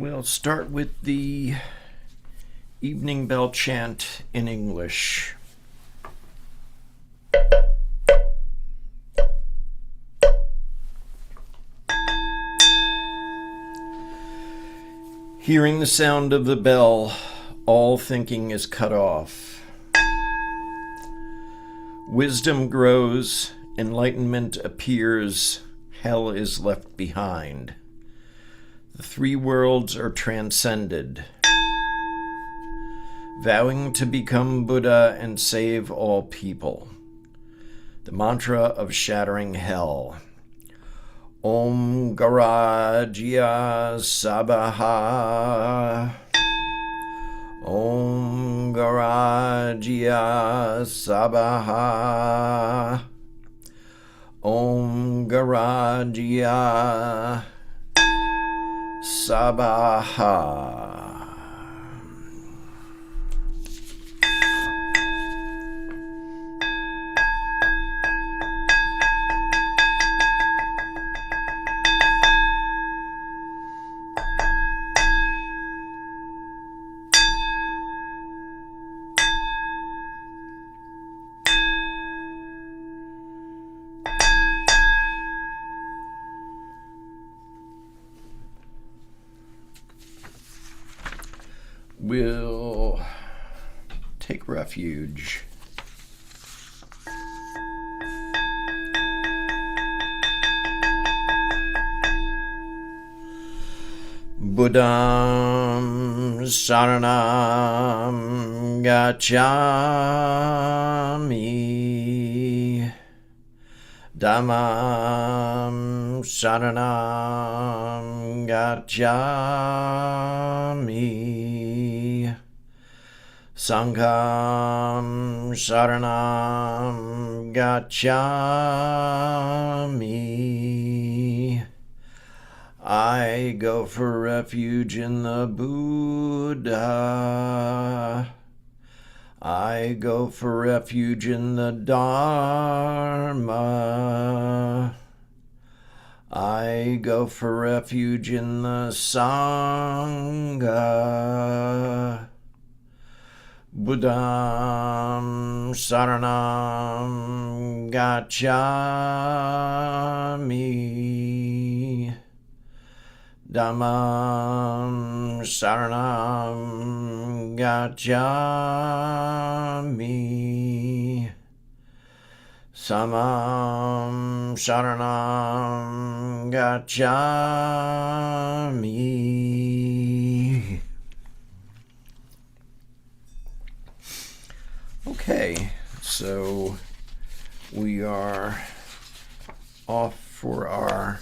We'll start with the evening bell chant in English. Hearing the sound of the bell, all thinking is cut off. Wisdom grows, enlightenment appears, hell is left behind. The three worlds are transcended. Vowing to become Buddha and save all people. The mantra of shattering hell. Om Garajya Sabaha. Om Garajya Sabaha. Om Garajya Sabaha. We'll take refuge. Buddham Saranam Gacchami. Dhammam Saranam Gacchami. Sangham Saranam Gacchami. I go for refuge in the Buddha. I go for refuge in the Dharma. I go for refuge in the Sangha. Buddham Saranam Gacchami. Dhammam Saranam Gacchami. Sammam Saranam Gacchami. Okay, so we are off for our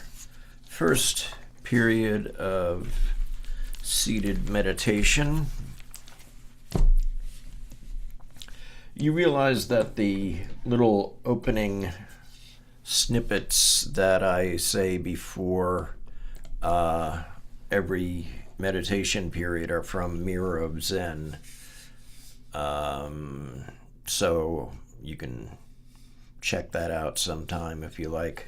first period of seated meditation. You realize that the little opening snippets that I say before every meditation period are from Mirror of Zen. So you can check that out sometime if you like.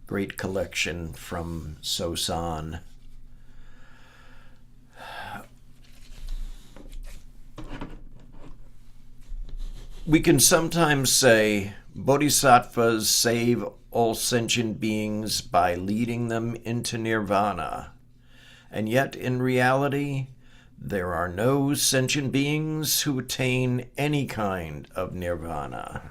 Great collection from Sosan. We can sometimes say bodhisattvas save all sentient beings by leading them into nirvana. And yet, in reality, there are no sentient beings who attain any kind of nirvana.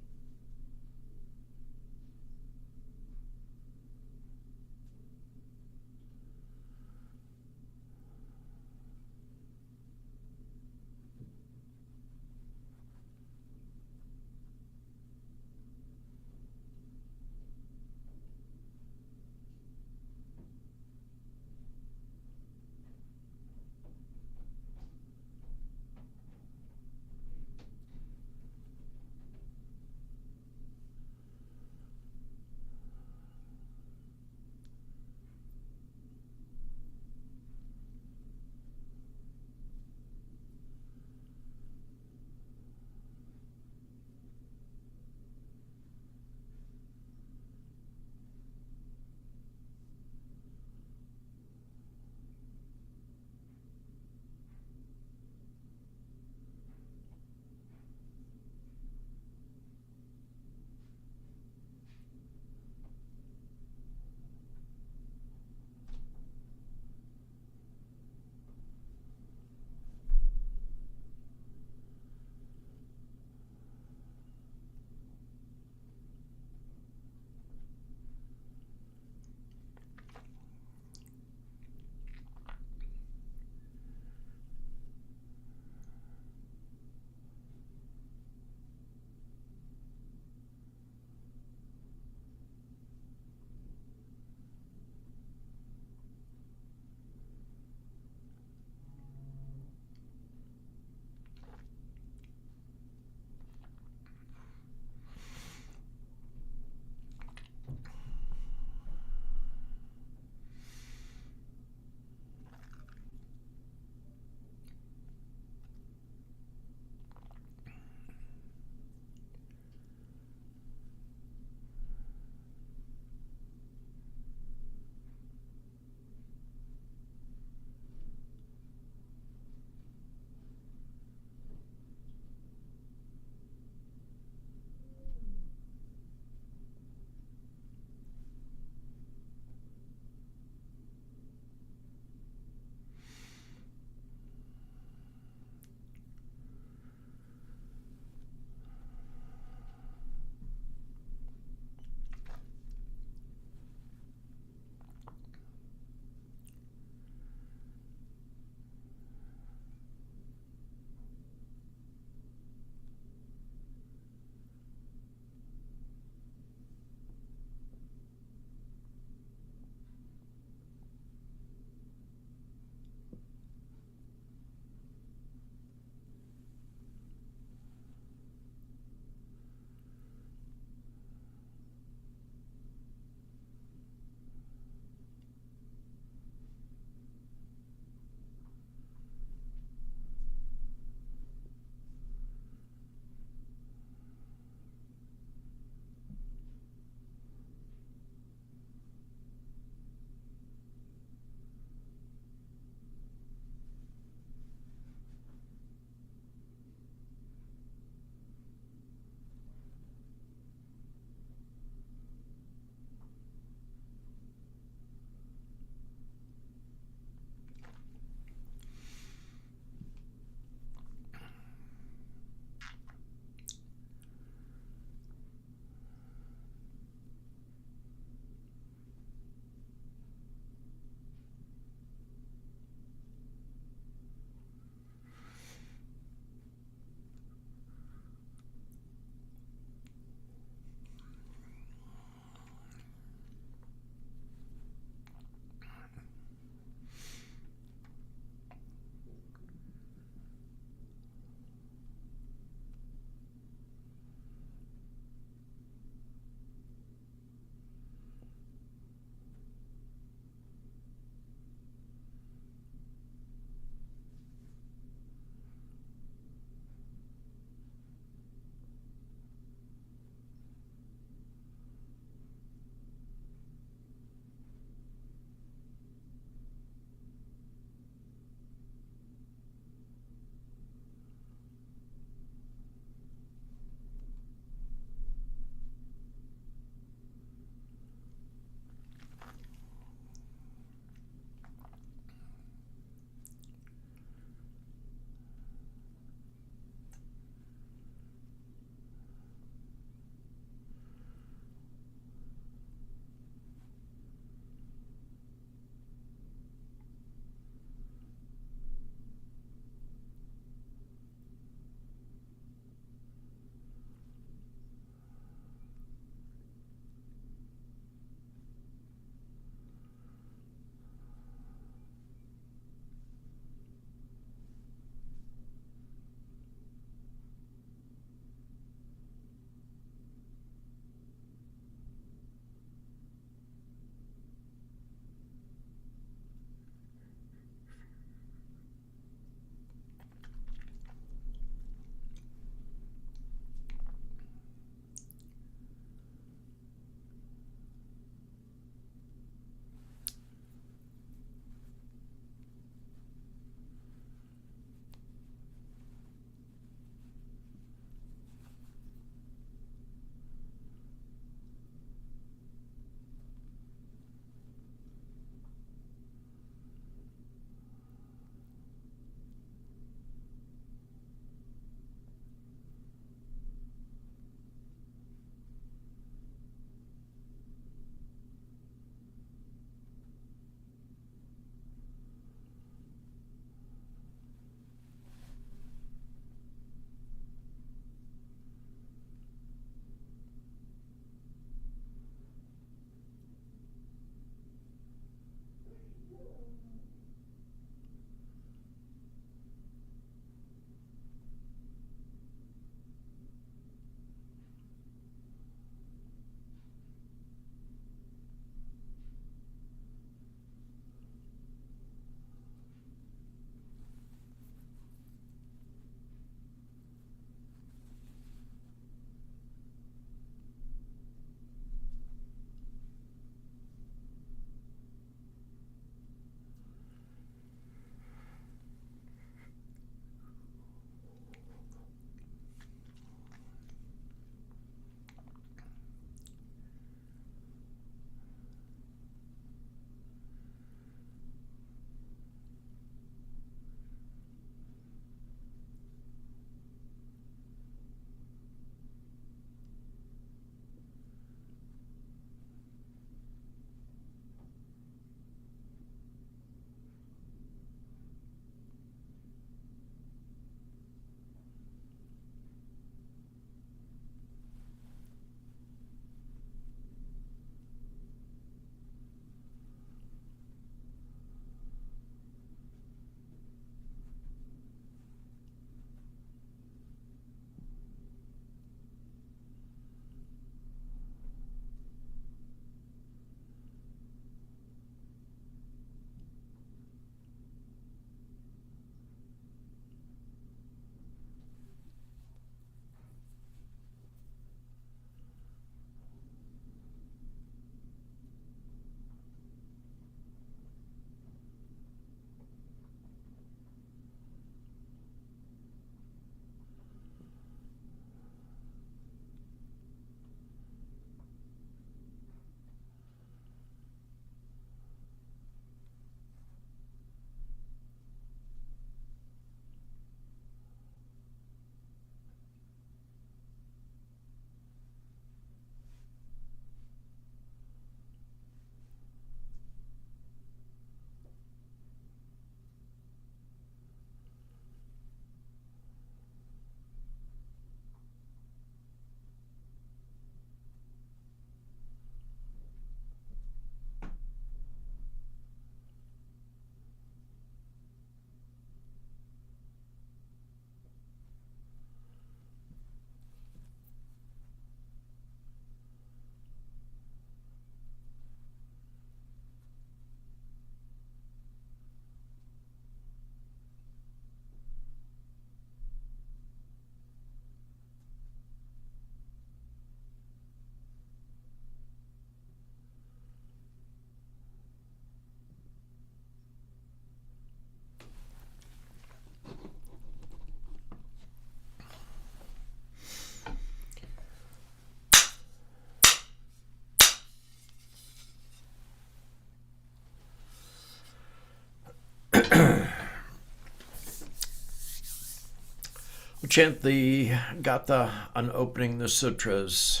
Chant the Gatha on opening the sutras.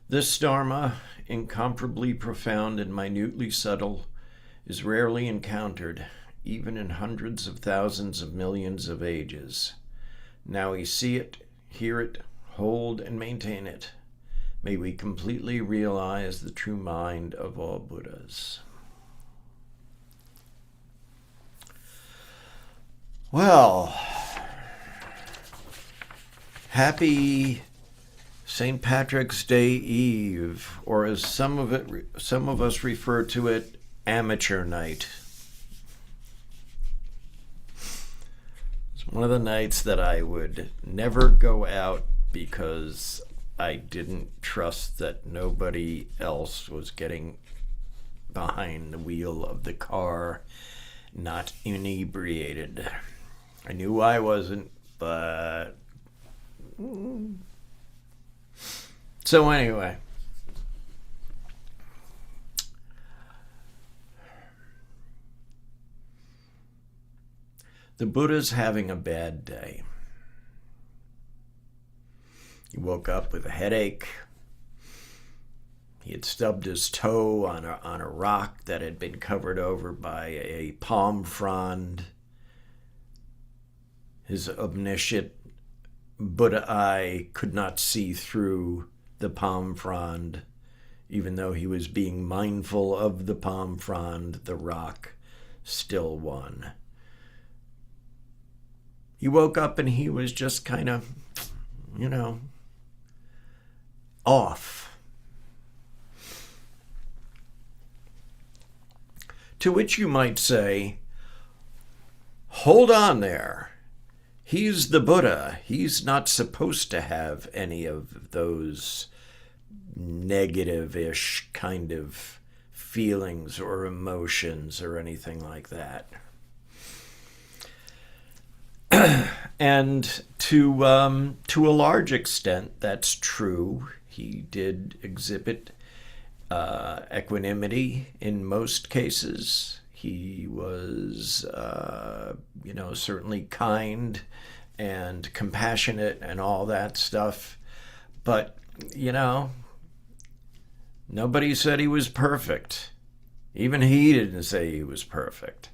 This Dharma, incomparably profound and minutely subtle, is rarely encountered, even in hundreds of thousands of millions of ages. Now we see it, hear it, hold and maintain it. May we completely realize the true mind of all Buddhas. Well, happy St. Patrick's Day Eve, or as some of us refer to it, amateur night. It's one of the nights that I would never go out because I didn't trust that nobody else was getting behind the wheel of the car not inebriated. I knew I wasn't, but... So anyway, the Buddha's having a bad day. He woke up with a headache. He had stubbed his toe on a rock that had been covered over by a palm frond. His omniscient Buddha eye could not see through the palm frond. Even though he was being mindful of the palm frond, the rock still won. He woke up and he was just kind of, off. To which you might say, hold on there. He's the Buddha. He's not supposed to have any of those negative-ish kind of feelings or emotions or anything like that. And to a large extent, that's true. He did exhibit equanimity in most cases. He was, certainly kind and compassionate and all that stuff. But, nobody said he was perfect. Even he didn't say he was perfect.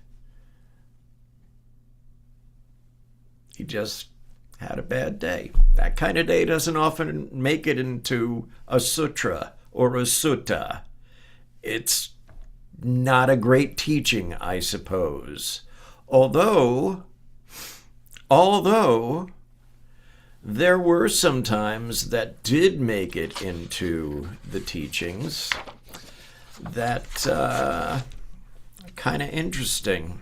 He just had a bad day. That kind of day doesn't often make it into a sutra or a sutta. It's not a great teaching, I suppose. Although there were some times that did make it into the teachings that kind of interesting.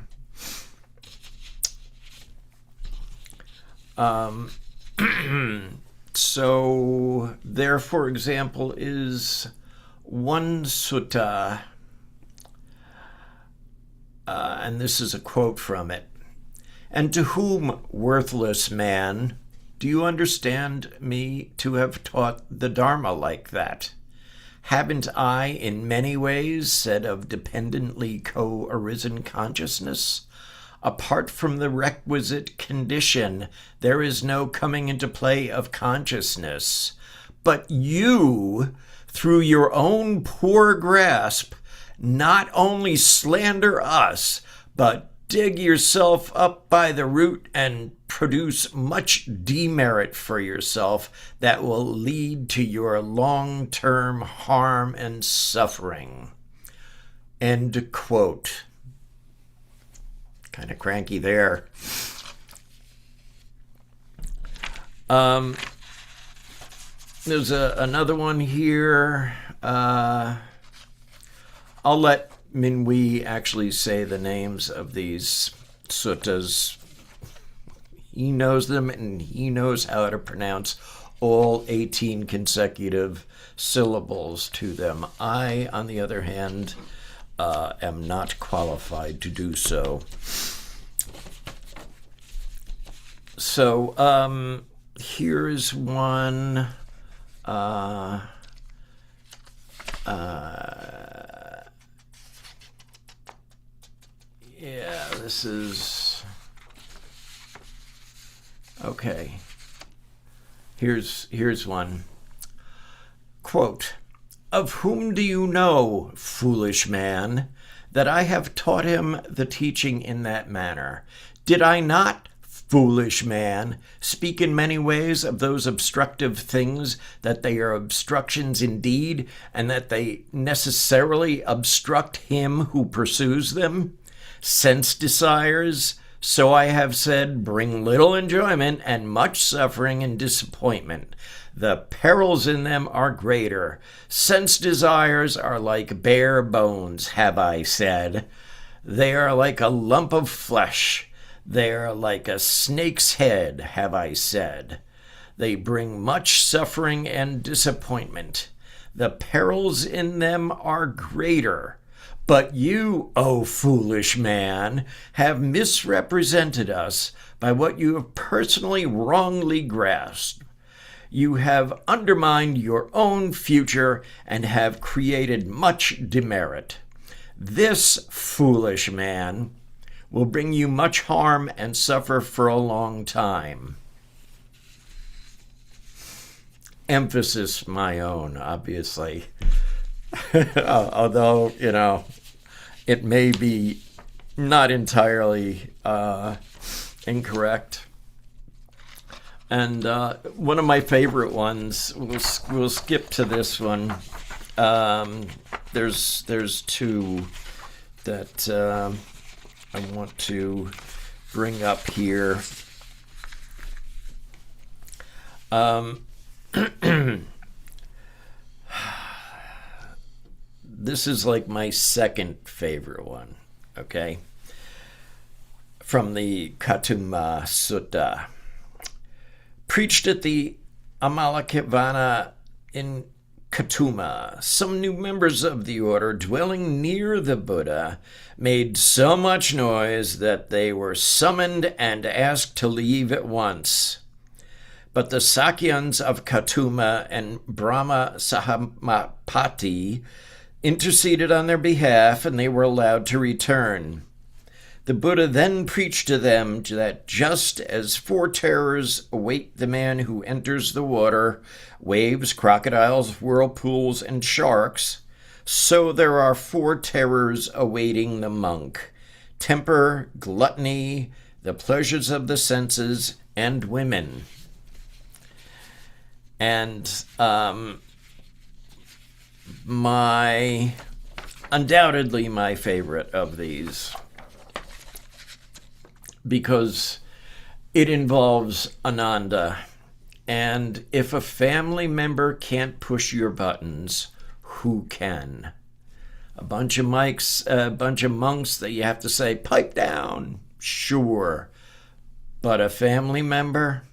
So there, for example, is one sutta, and this is a quote from it. And to whom, worthless man, do you understand me to have taught the Dharma like that? Haven't I, in many ways, said of dependently co-arisen consciousness? Apart from the requisite condition, there is no coming into play of consciousness. But you, through your own poor grasp, not only slander us, but dig yourself up by the root and produce much demerit for yourself that will lead to your long-term harm and suffering. End quote. Kind of cranky there. There's another one here. I'll let Minwee actually say the names of these suttas. He knows them and he knows how to pronounce all 18 consecutive syllables to them. I, on the other hand, am not qualified to do so. So here is one. This is Okay. Here's one. Quote, "Of whom do you know, foolish man, that I have taught him the teaching in that manner? Did I not, foolish man, speak in many ways of those obstructive things, that they are obstructions indeed, and that they necessarily obstruct him who pursues them? Sense desires, so I have said, bring little enjoyment and much suffering and disappointment. The perils in them are greater. Sense desires are like bare bones, have I said. They are like a lump of flesh. They are like a snake's head, have I said. They bring much suffering and disappointment. The perils in them are greater. But you, O foolish man, have misrepresented us by what you have personally wrongly grasped. You have undermined your own future and have created much demerit. This foolish man will bring you much harm and suffer for a long time." Emphasis my own, obviously. Although, it may be not entirely incorrect. And one of my favorite ones, we'll skip to this one. There's two that I want to bring up here. This is like my second favorite one, okay? From the Katuma Sutta. Preached at the Amalakivana in Katuma, some new members of the order dwelling near the Buddha made so much noise that they were summoned and asked to leave at once. But the Sakyans of Katuma and Brahma Sahamapati interceded on their behalf, and they were allowed to return. The Buddha then preached to them that just as 4 terrors await the man who enters the water, waves, crocodiles, whirlpools, and sharks, so there are 4 terrors awaiting the monk: temper, gluttony, the pleasures of the senses, and women. And undoubtedly my favorite of these, because it involves Ananda. And if a family member can't push your buttons, who can? A bunch of monks that you have to say, pipe down, sure. But a family member,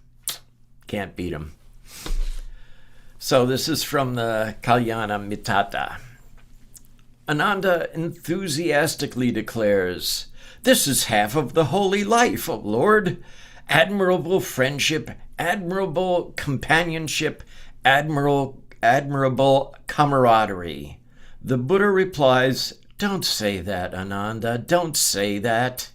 can't beat them. So this is from the Kalyana Mittata. Ananda enthusiastically declares, "This is half of the holy life, O Lord. Admirable friendship, admirable companionship, admirable camaraderie." The Buddha replies, "Don't say that, Ananda, don't say that.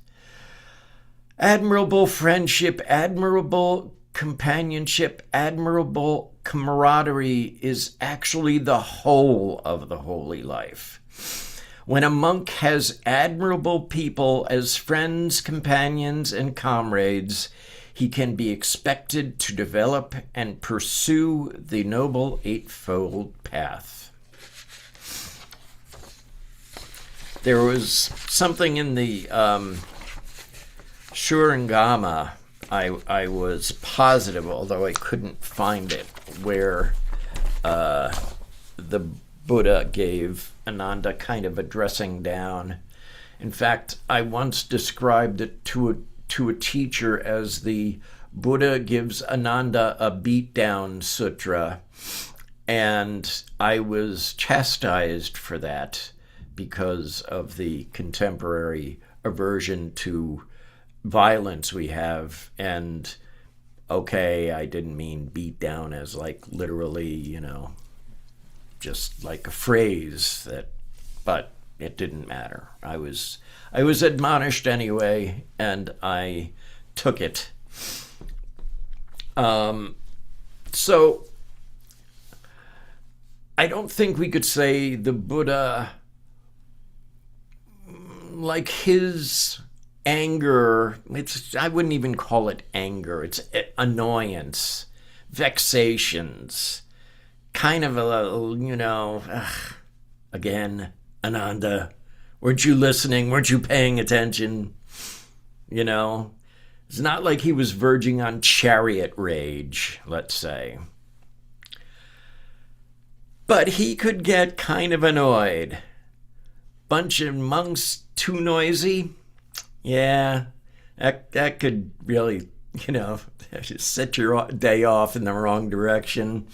Admirable friendship, admirable companionship, admirable camaraderie is actually the whole of the holy life. When a monk has admirable people as friends, companions, and comrades, he can be expected to develop and pursue the Noble Eightfold Path." There was something in the Shurangama, I was positive, although I couldn't find it, where the Buddha gave Ananda kind of a dressing down. In fact, I once described it to a teacher as the Buddha gives Ananda a beatdown sutra, and I was chastised for that because of the contemporary aversion to violence we have. And okay, I didn't mean beat down as like literally, just like a phrase but it didn't matter. I was admonished anyway, and I took it. So I don't think we could say the Buddha, like his anger, I wouldn't even call it anger, it's annoyance, vexations, kind of again, Ananda, weren't you listening? Weren't you paying attention? You know, it's not like he was verging on chariot rage, let's say. But he could get kind of annoyed. Bunch of monks too noisy? Yeah, that could really, set your day off in the wrong direction.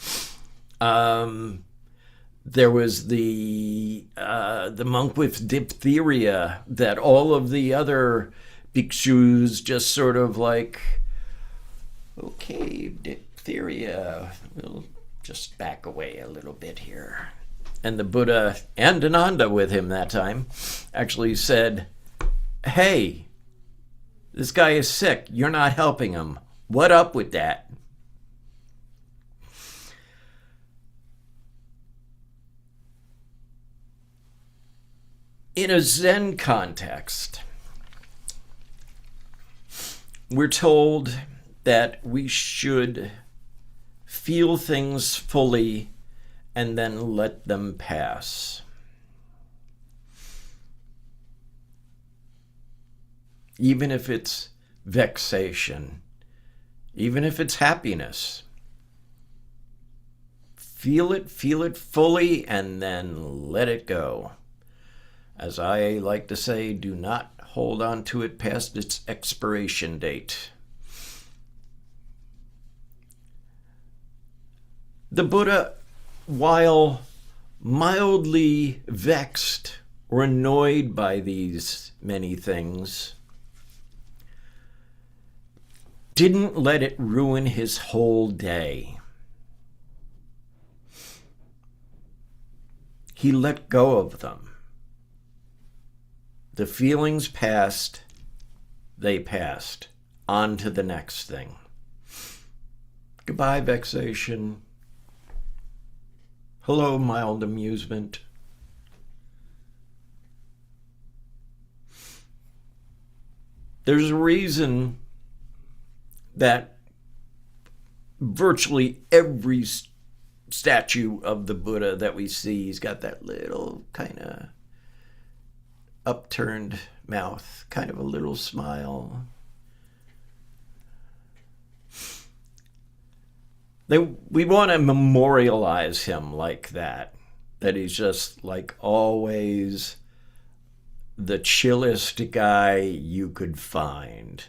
There was the monk with diphtheria that all of the other bhikshus just sort of like, okay, diphtheria, we'll just back away a little bit here. And the Buddha and Ananda with him that time actually said, hey, this guy is sick. You're not helping him. What up with that? In a Zen context, we're told that we should feel things fully and then let them pass. Even if it's vexation, even if it's happiness. Feel it fully, and then let it go. As I like to say, do not hold on to it past its expiration date. The Buddha, while mildly vexed or annoyed by these many things, didn't let it ruin his whole day. He let go of them. The feelings passed, they passed. On to the next thing. Goodbye, vexation. Hello, mild amusement. There's a reason that virtually every statue of the Buddha that we see, he's got that little kind of upturned mouth, kind of a little smile. We want to memorialize him like that he's just like always the chillest guy you could find.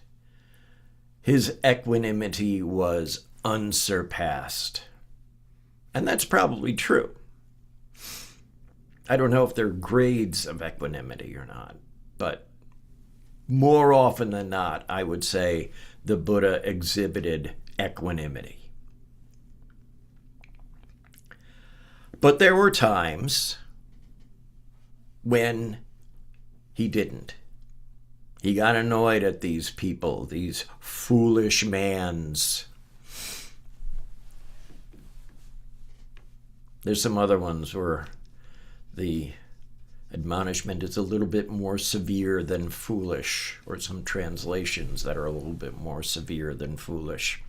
His equanimity was unsurpassed. And that's probably true. I don't know if there are grades of equanimity or not, but more often than not, I would say the Buddha exhibited equanimity. But there were times when he didn't. He got annoyed at these people, these foolish mans. There's some other ones where the admonishment is a little bit more severe than foolish, or some translations that are a little bit more severe than foolish.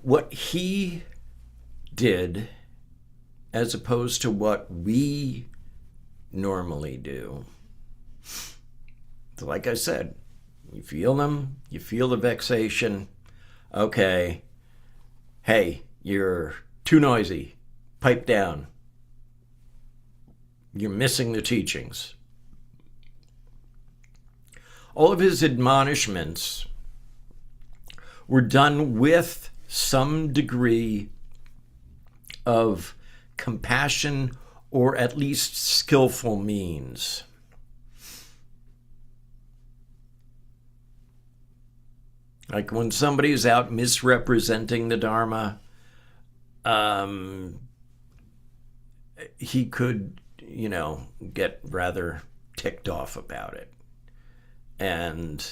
What he did, as opposed to what we normally do, like I said, you feel them, you feel the vexation, okay, hey, you're too noisy, pipe down, you're missing the teachings. All of his admonishments were done with some degree of compassion or at least skillful means. Like when somebody's out misrepresenting the Dharma, he could, get rather ticked off about it. and,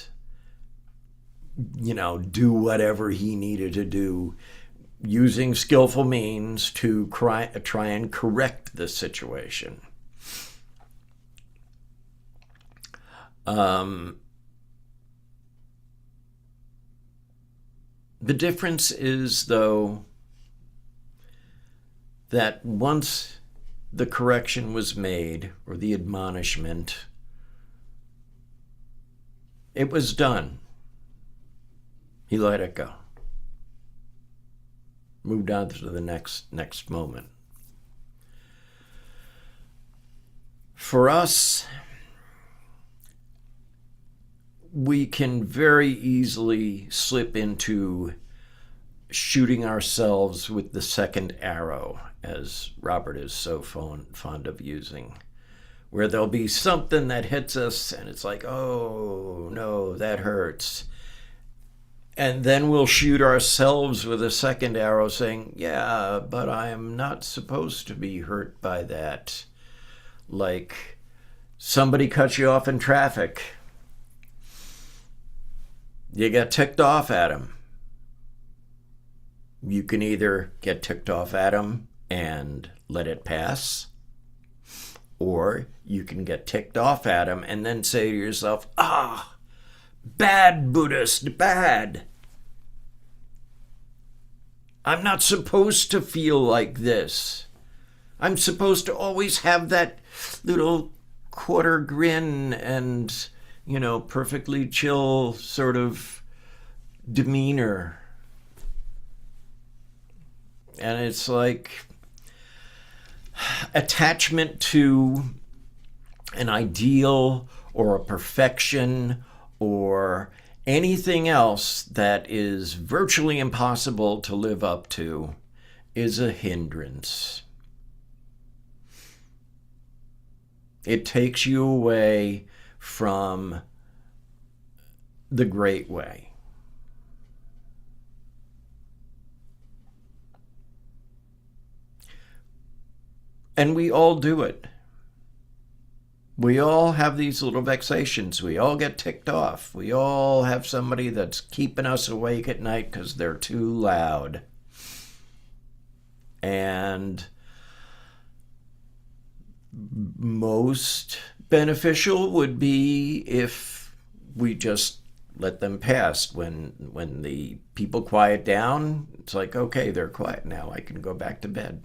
do whatever he needed to do using skillful means to try and correct the situation. The difference is, though, that once the correction was made, or the admonishment, it was done. He let it go. Moved on to the next moment. For us, we can very easily slip into shooting ourselves with the second arrow, as Robert is so fond of using, where there'll be something that hits us and it's like, oh no, that hurts. And then we'll shoot ourselves with a second arrow saying, yeah, but I am not supposed to be hurt by that. Like somebody cut you off in traffic. You got ticked off at them. You can either get ticked off at them and let it pass, or you can get ticked off at them and then say to yourself, bad Buddhist, bad. I'm not supposed to feel like this. I'm supposed to always have that little quarter grin and, perfectly chill sort of demeanor. And it's like attachment to an ideal or a perfection or anything else that is virtually impossible to live up to is a hindrance. It takes you away from the great way. And we all do it. We all have these little vexations. We all get ticked off. We all have somebody that's keeping us awake at night because they're too loud. And most beneficial would be if we just let them pass. When the people quiet down, it's like, okay, they're quiet now. I can go back to bed.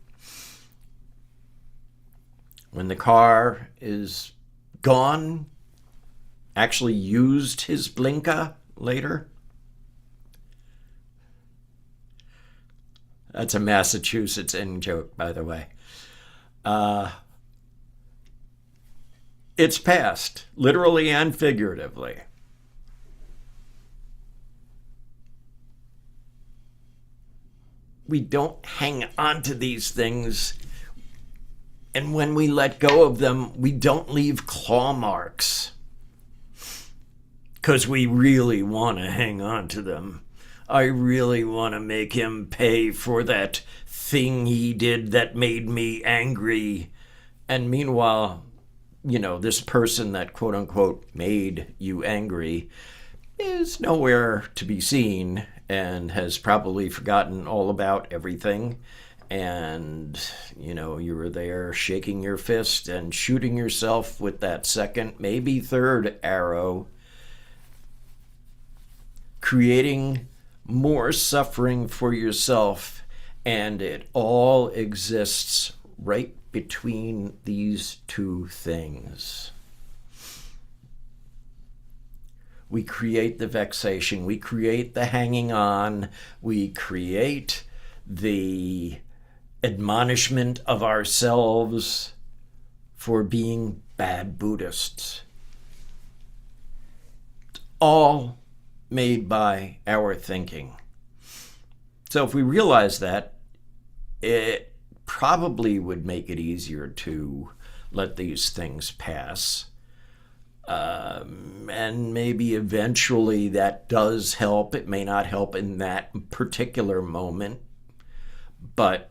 When the car is gone, actually used his blinker later. That's a Massachusetts in-joke, by the way. It's past, literally and figuratively. We don't hang on to these things. And when we let go of them, we don't leave claw marks. Because we really want to hang on to them. I really want to make him pay for that thing he did that made me angry. And meanwhile, this person that quote unquote made you angry is nowhere to be seen and has probably forgotten all about everything. And, you were there shaking your fist and shooting yourself with that second, maybe third arrow, creating more suffering for yourself. And it all exists right between these two things. We create the vexation, we create the hanging on, we create the admonishment of ourselves for being bad Buddhists. It's all made by our thinking. So if we realize that, it probably would make it easier to let these things pass. And maybe eventually that does help. It may not help in that particular moment, but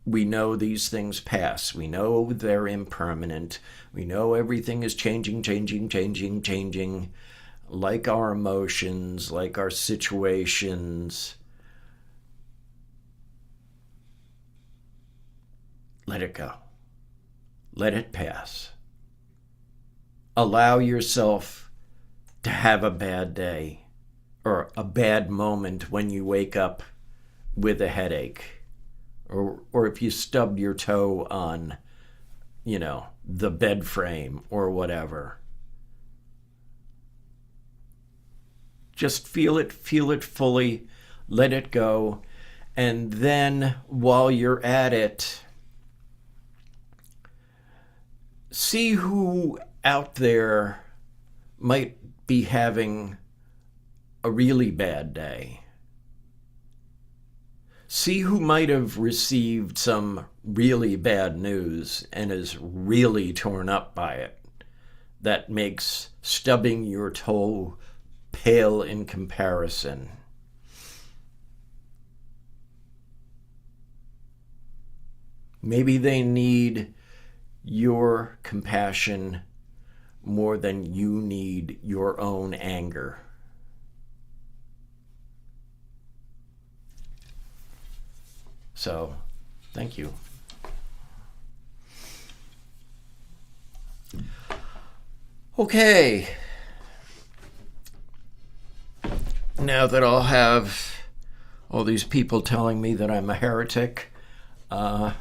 we know these things pass. We know they're impermanent. We know everything is changing, changing, changing, changing, like our emotions, like our situations. Let it go. Let it pass. Allow yourself to have a bad day or a bad moment when you wake up with a headache, or if you stubbed your toe on, the bed frame or whatever. Just feel it fully, let it go, and then while you're at it, see who out there might be having a really bad day. See who might have received some really bad news and is really torn up by it. That makes stubbing your toe pale in comparison. Maybe they need your compassion more than you need your own anger. So, thank you. Okay. Now that I'll have all these people telling me that I'm a heretic, and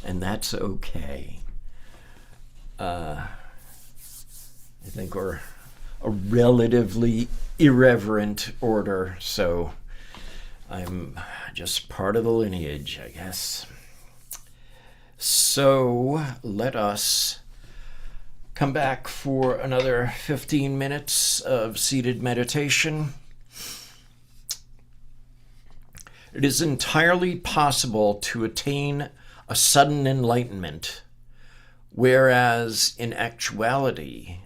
that's okay. I think we're a relatively irreverent order, so I'm just part of the lineage, I guess. So let us come back for another 15 minutes of seated meditation. It is entirely possible to attain a sudden enlightenment, whereas in actuality,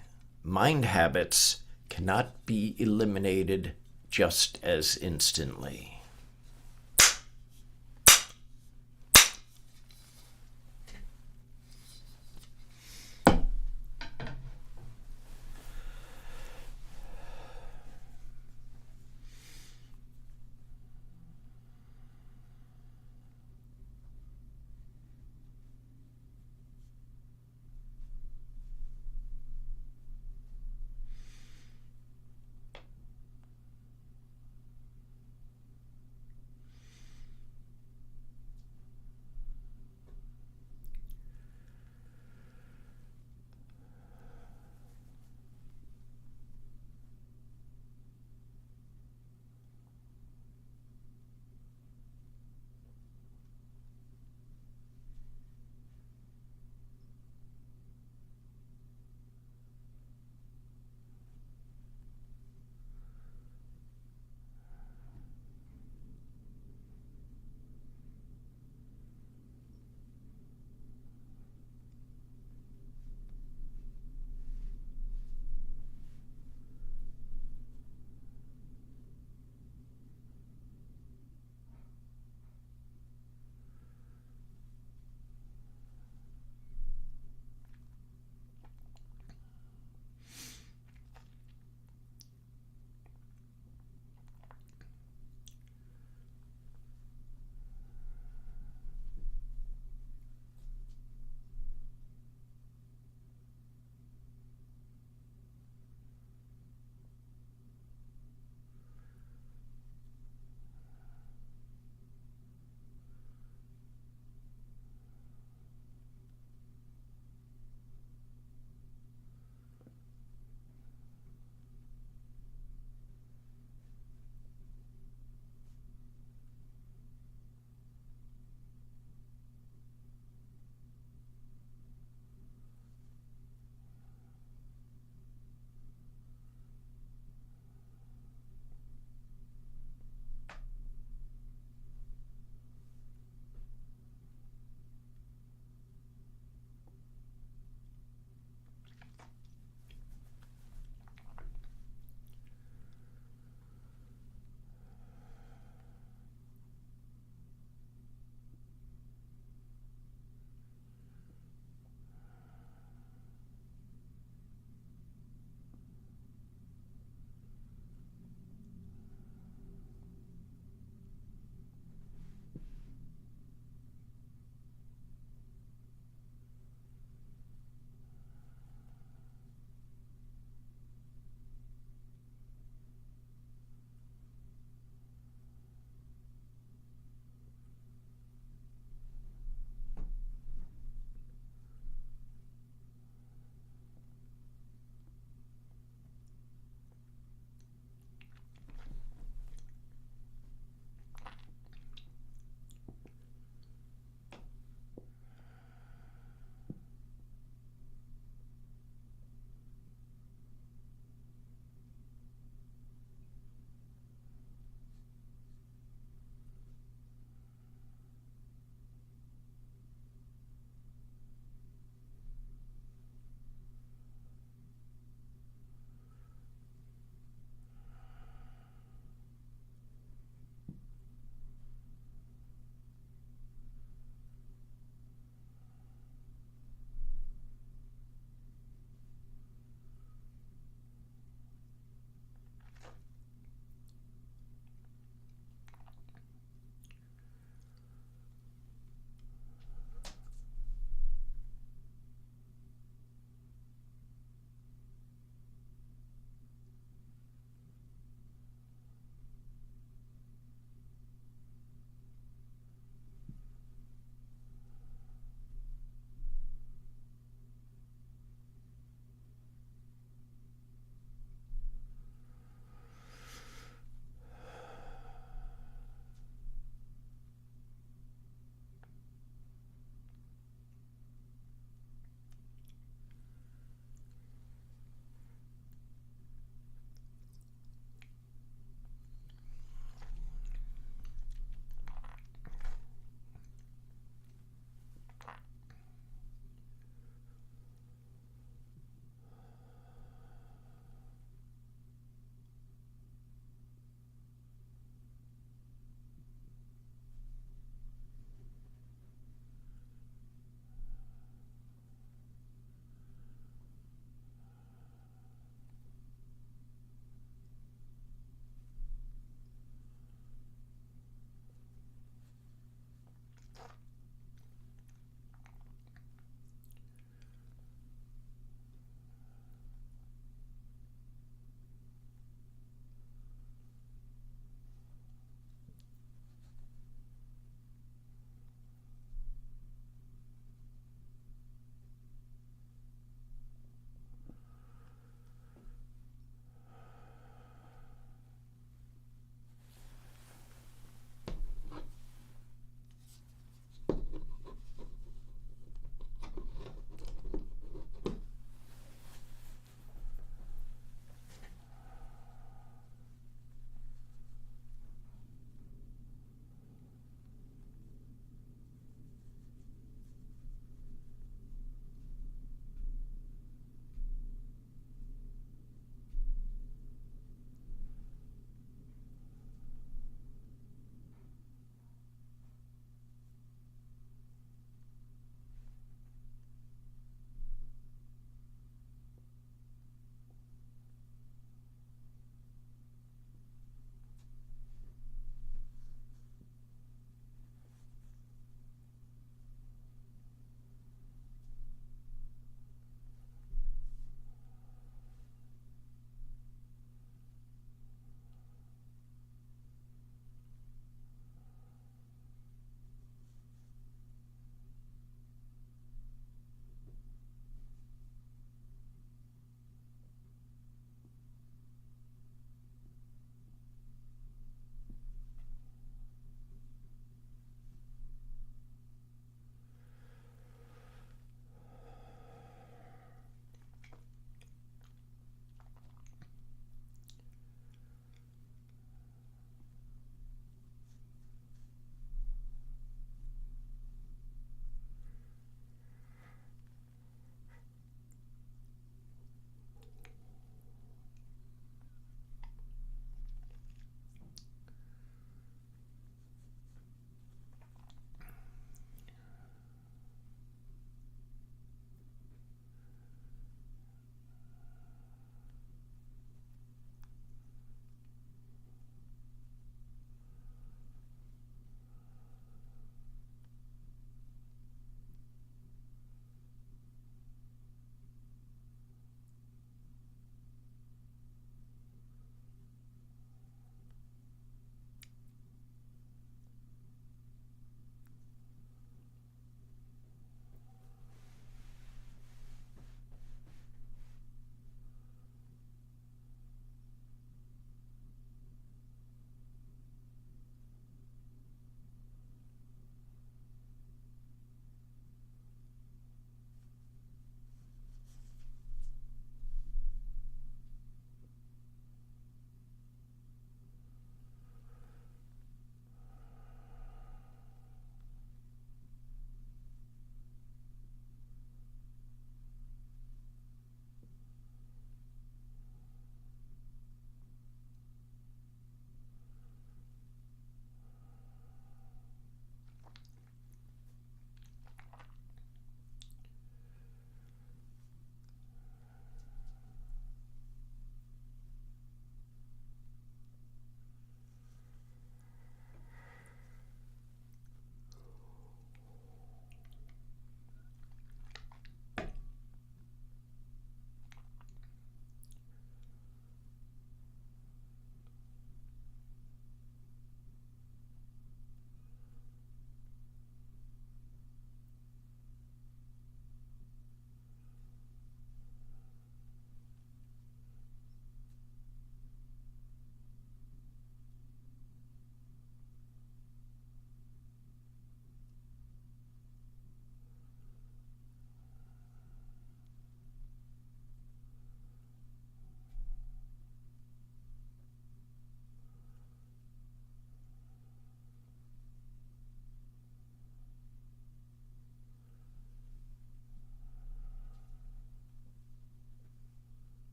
mind habits cannot be eliminated just as instantly.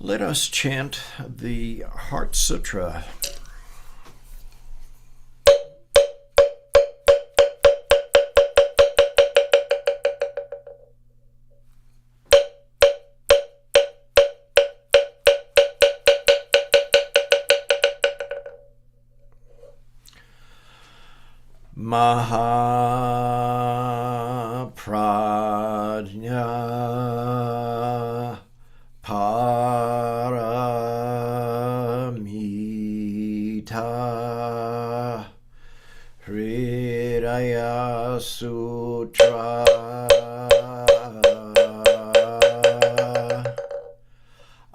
Let us chant the Heart Sutra. Mahaprajna Paramita Hridaya Sutra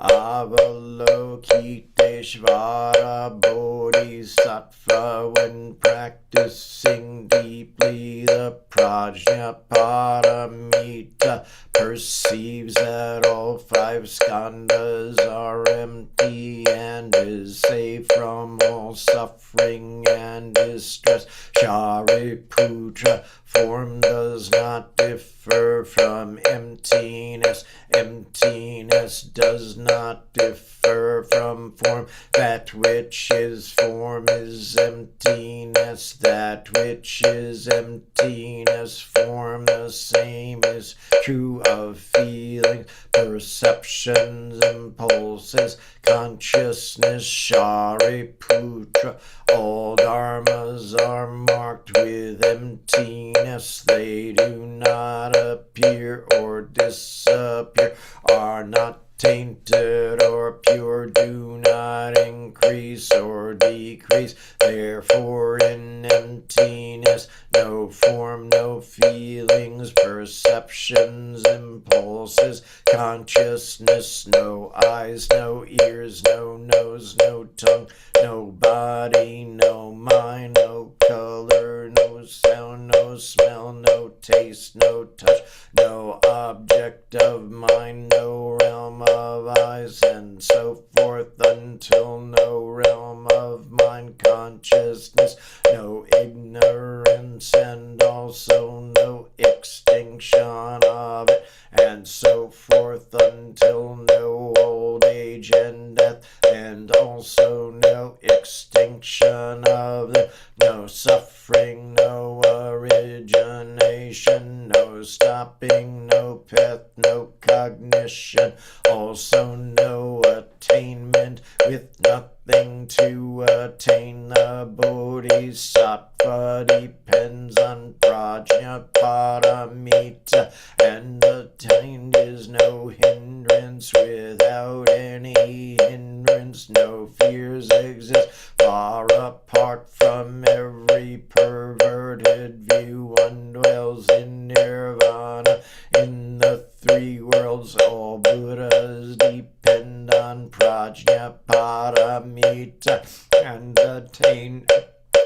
Avalokiteshvara Bodhisattva, when practicing deeply the Prajna Paramita, perceives that all five skandhas are empty and is safe from all suffering and distress. Shariputra, form does not differ from emptiness. Emptiness does not differ from form. That which is form is emptiness. That which is emptiness, form. The same is true of feelings, perceptions, impulses, consciousness. Shariputra, all dharmas are marked with emptiness. They do not appear or disappear, are not tainted or pure, do not increase or decrease. Therefore in emptiness, no form, no feelings, perceptions, impulses, consciousness, no eyes, no ears, no nose, no tongue, no body, no mind, no color, no sound, no smell, no taste, no touch, no object of mind, no realm of eyes, and so forth, until no realm of mind consciousness, no ignorance, and also no extinction of it, and so forth, until no old age and death, and also no extinction of them, no suffering, no origination, no stopping, no path, no cognition, also no attainment, with nothing to attain. The Bodhisattva depends on Prajna Paramita, and attained is no hindrance. Without any hindrance, no fears exist. Far apart from every perverted view, one dwells in nirvana. In the three worlds, all Buddhas depend on Prajna Paramita and attain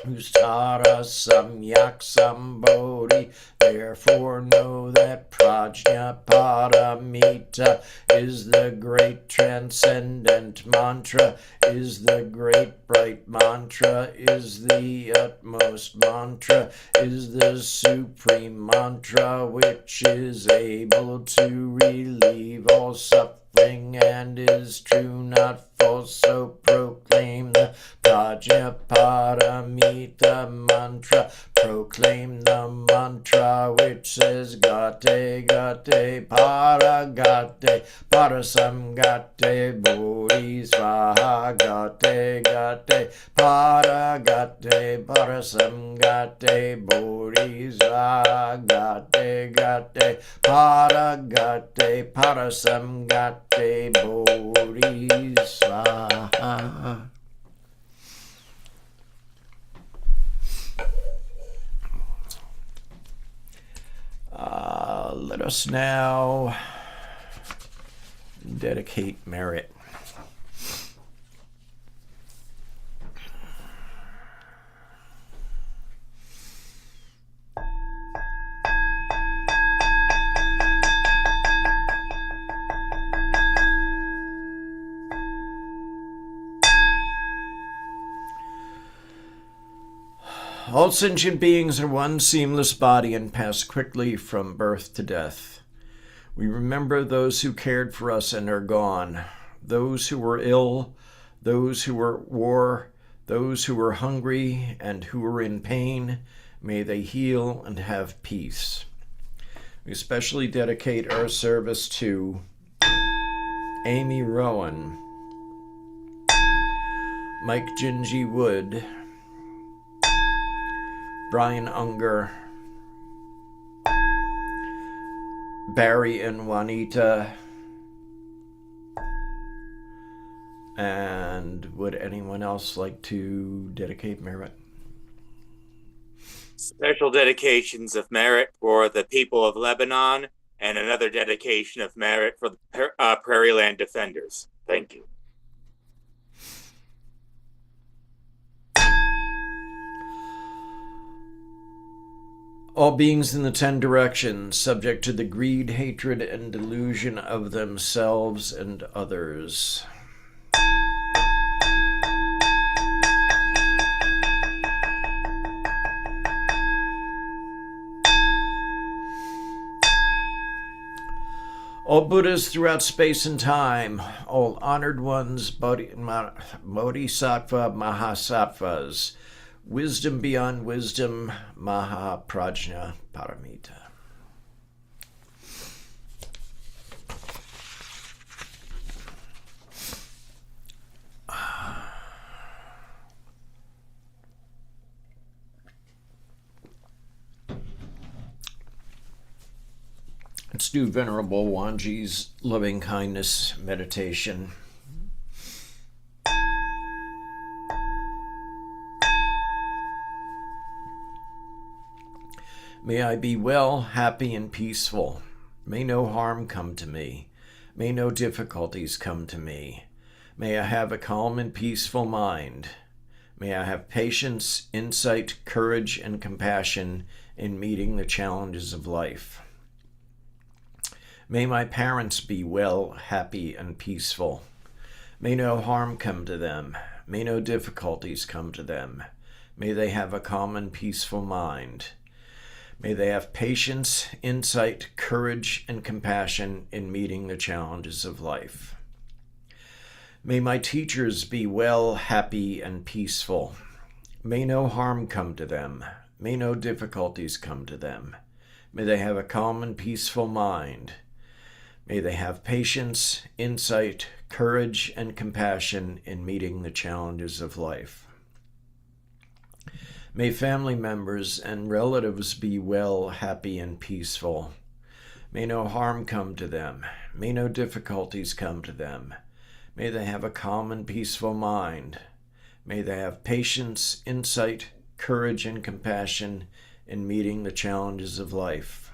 Ustara Samyak Sambodhi. Therefore know that Prajna Paramita is the great transcendent mantra, is the great bright mantra, is the utmost mantra, is the supreme mantra, which is able to relieve all suffering and is true, not false. So proclaim the Prajna Paramita mantra. Proclaim the mantra which says Gate Gate Paragate Parasamgate Bodhisvaha. Gate Gate Paragate Parasamgate Bodhisvaha. Gate Gate Paragate Parasamgate Bodhisvaha. Let us now dedicate merit. All sentient beings are one seamless body and pass quickly from birth to death. We remember those who cared for us and are gone. those who were ill, those who were at war, those who were hungry and who were in pain, may they heal and have peace. We especially dedicate our service to Amy Rowan, Mike Gingy Wood, Brian Unger, Barry and Juanita, and would anyone else like to dedicate merit? Special dedications of merit for the people of Lebanon, and another dedication of merit for the Prairie Land Defenders. Thank you. All beings in the 10 directions, subject to the greed, hatred, and delusion of themselves and others. All Buddhas throughout space and time, all honored ones, Bodhisattva Mahasattvas, wisdom beyond wisdom, Mahaprajna Paramita. Let's do Venerable Wanji's loving kindness meditation. May I be well, happy, and peaceful. May no harm come to me. May no difficulties come to me. May I have a calm and peaceful mind. May I have patience, insight, courage, and compassion in meeting the challenges of life. May my parents be well, happy, and peaceful. May no harm come to them. May no difficulties come to them. May they have a calm and peaceful mind. May they have patience, insight, courage, and compassion in meeting the challenges of life. May my teachers be well, happy, and peaceful. May no harm come to them. May no difficulties come to them. May they have a calm and peaceful mind. May they have patience, insight, courage, and compassion in meeting the challenges of life. May family members and relatives be well, happy, and peaceful. May no harm come to them. May no difficulties come to them. May they have a calm and peaceful mind. May they have patience, insight, courage, and compassion in meeting the challenges of life.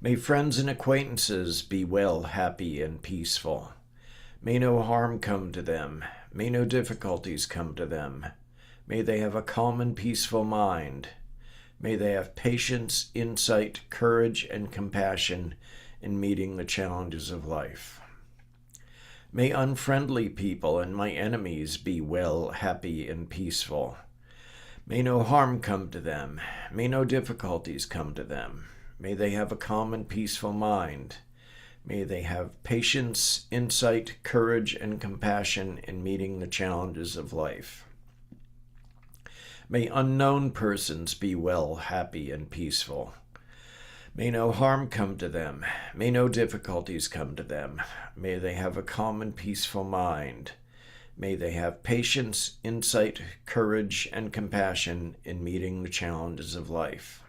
May friends and acquaintances be well, happy, and peaceful. May no harm come to them. May no difficulties come to them. May they have a calm and peaceful mind. May they have patience, insight, courage, and compassion in meeting the challenges of life. May unfriendly people and my enemies be well, happy, and peaceful. May no harm come to them. May no difficulties come to them. May they have a calm and peaceful mind. May they have patience, insight, courage, and compassion in meeting the challenges of life. May unknown persons be well, happy, and peaceful. May no harm come to them. May no difficulties come to them. May they have a calm and peaceful mind. May they have patience, insight, courage, and compassion in meeting the challenges of life.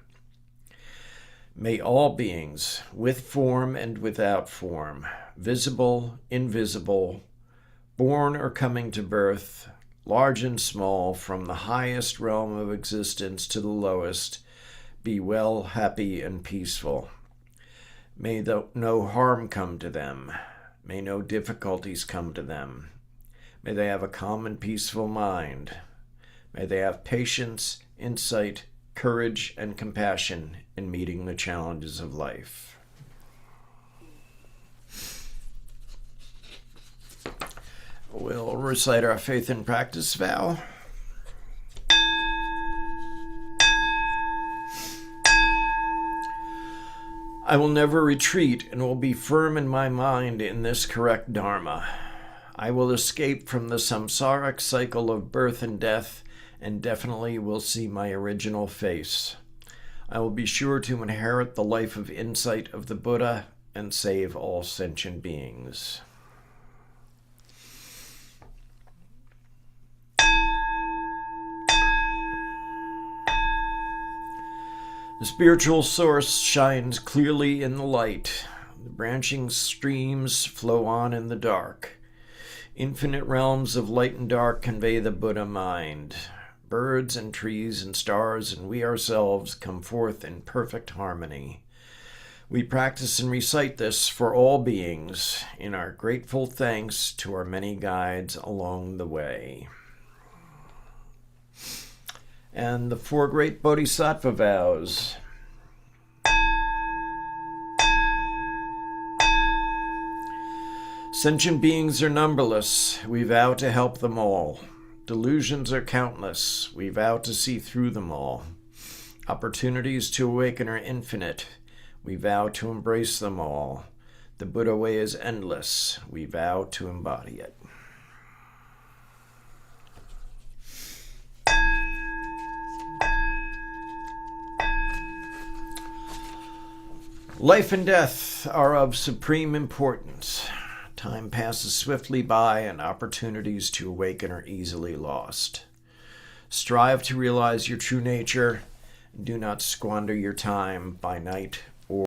May all beings, with form and without form, visible, invisible, born or coming to birth, large and small, from the highest realm of existence to the lowest, be well, happy, and peaceful. May no harm come to them. May no difficulties come to them. May they have a calm and peaceful mind. May they have patience, insight, courage, and compassion in meeting the challenges of life. We'll recite our faith and practice vow. I will never retreat and will be firm in my mind in this correct Dharma. I will escape from the samsaric cycle of birth and death and definitely will see my original face. I will be sure to inherit the life of insight of the Buddha and save all sentient beings. The spiritual source shines clearly in the light. The branching streams flow on in the dark. Infinite realms of light and dark convey the Buddha mind. Birds and trees and stars and we ourselves come forth in perfect harmony. We practice and recite this for all beings in our grateful thanks to our many guides along the way. And the four great Bodhisattva vows. Sentient beings are numberless. We vow to help them all. Delusions are countless. We vow to see through them all. Opportunities to awaken are infinite. We vow to embrace them all. The Buddha way is endless. We vow to embody it. Life and death are of supreme importance. Time passes swiftly by and opportunities to awaken are easily lost. Strive to realize your true nature. Do not squander your time by night,